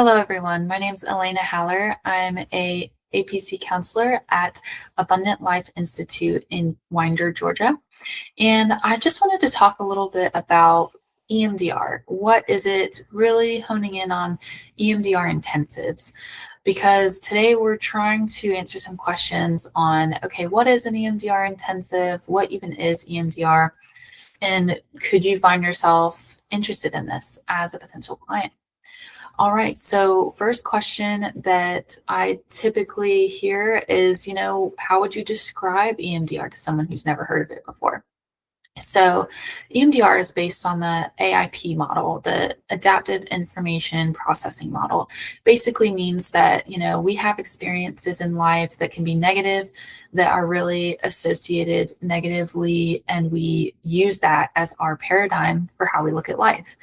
Hello, everyone. My name is Alaina Haller. I'm a APC counselor at Abundant Life Institute in Winder, Georgia. And I just wanted to talk a little bit about EMDR. What is it? Really honing in on EMDR intensives, because today we're trying to answer some questions on, okay, what is an EMDR intensive? What even is EMDR? And could you find yourself interested in this as a potential client? All right. So, first question that I typically hear is, how would you describe EMDR to someone who's never heard of it before? So, EMDR is based on the AIP model, the adaptive information processing model. Basically means that, we have experiences in life that can be negative, that are really associated negatively, and we use that as our paradigm for how we look at life.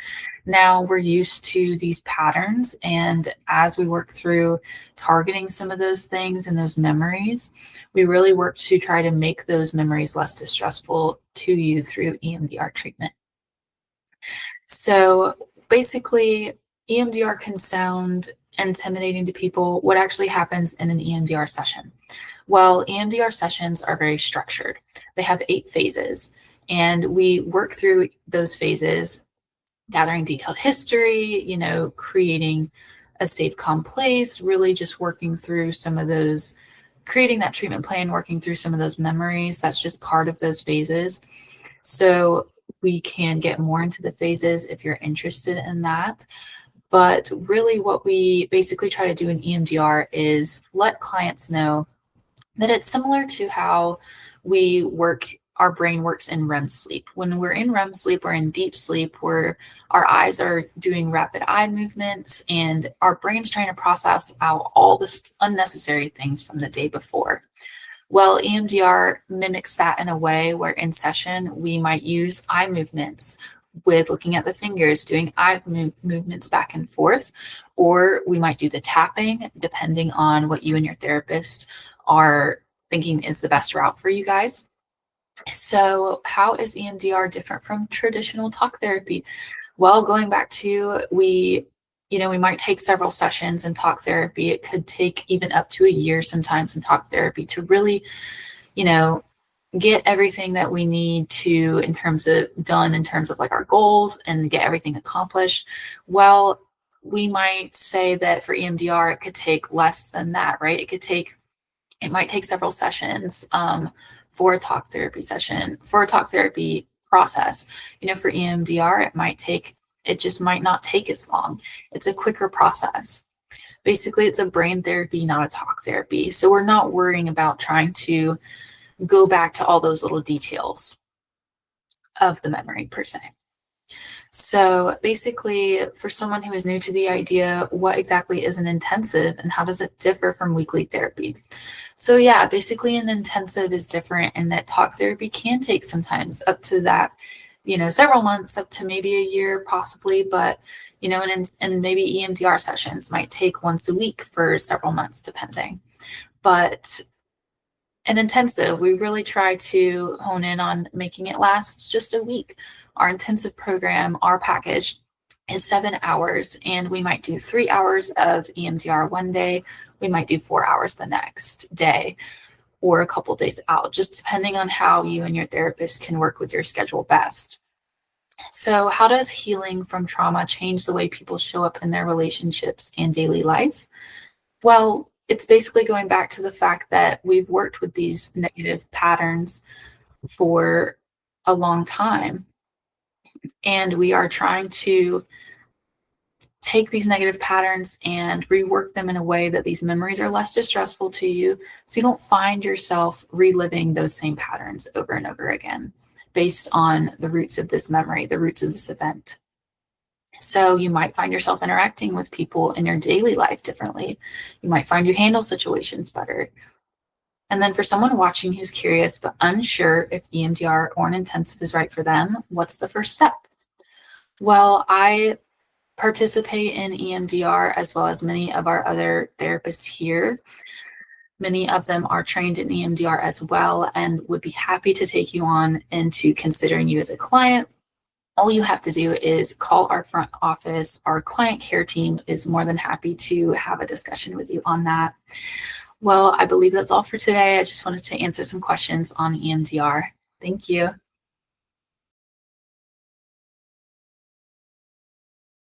Now we're used to these patterns, and as we work through targeting some of those things and those memories, we really work to try to make those memories less distressful to you through EMDR treatment. So basically, EMDR can sound intimidating to people. What actually happens in an EMDR session? Well, EMDR sessions are very structured. They have 8 phases, and we work through those phases, gathering detailed history, creating a safe, calm place, really just working through some of those, creating that treatment plan, working through some of those memories. That's just part of those phases. So we can get more into the phases if you're interested in that. But really, what we basically try to do in EMDR is let clients know that it's similar to how we work, our brain works in REM sleep. When we're in REM sleep, we're in deep sleep, where our eyes are doing rapid eye movements and our brain's trying to process out all the unnecessary things from the day before. Well, EMDR mimics that in a way where in session, we might use eye movements with looking at the fingers, doing eye movements back and forth, or we might do the tapping, depending on what you and your therapist are thinking is the best route for you guys. So how is EMDR different from traditional talk therapy? Well, going back to we might take several sessions in talk therapy. It could take even up to a year sometimes in talk therapy to really, get everything that we need to in terms of like our goals and get everything accomplished. Well, we might say that for EMDR, it could take less than that, right? It might take several sessions for a talk therapy session, for a talk therapy process. For EMDR, it just might not take as long. It's a quicker process. Basically, it's a brain therapy, not a talk therapy. So we're not worrying about trying to go back to all those little details of the memory per se. So basically, for someone who is new to the idea, what exactly is an intensive and how does it differ from weekly therapy? So yeah, basically an intensive is different in that talk therapy can take sometimes up to that, several months, up to maybe a year possibly, but and maybe EMDR sessions might take once a week for several months depending. But an intensive, we really try to hone in on making it last just a week. Our intensive program, our package is 7 hours, and we might do 3 hours of EMDR one day. We might do 4 hours the next day or a couple days out, just depending on how you and your therapist can work with your schedule best. So how does healing from trauma change the way people show up in their relationships and daily life? Well, it's basically going back to the fact that we've worked with these negative patterns for a long time, and we are trying to take these negative patterns and rework them in a way that these memories are less distressful to you, so you don't find yourself reliving those same patterns over and over again based on the roots of this memory, the roots of this event. So you might find yourself interacting with people in your daily life differently. You might find you handle situations better. And then for someone watching who's curious but unsure if EMDR or an intensive is right for them, what's the first step? Well, I participate in EMDR as well as many of our other therapists here. Many of them are trained in EMDR as well and would be happy to take you on into considering you as a client all you have to do is call our front office. Our client care team is more than happy to have a discussion with you on that. Well, I believe that's all for today. I just wanted to answer some questions on EMDR. Thank you.